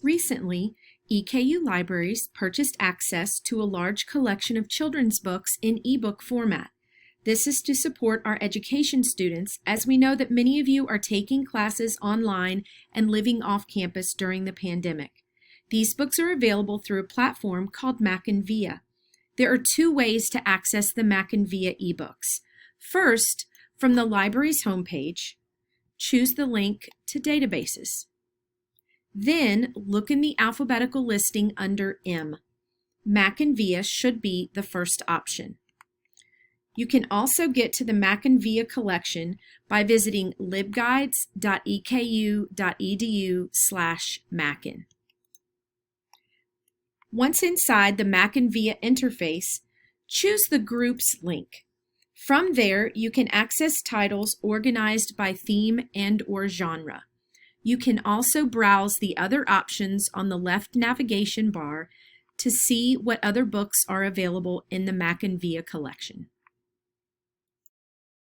Recently, EKU Libraries purchased access to a large collection of children's books in ebook format. This is to support our education students, as we know that many of you are taking classes online and living off campus during the pandemic. These books are available through a platform called MackinVIA. There are two ways to access the MackinVIA ebooks. First, from the library's homepage, choose the link to Databases. Then, look in the alphabetical listing under M. MackinVIA should be the first option. You can also get to the MackinVIA collection by visiting libguides.eku.edu/Mackin. Once inside the MackinVIA interface, choose the Groups link. From there, you can access titles organized by theme and/or genre. You can also browse the other options on the left navigation bar to see what other books are available in the MackinVIA collection.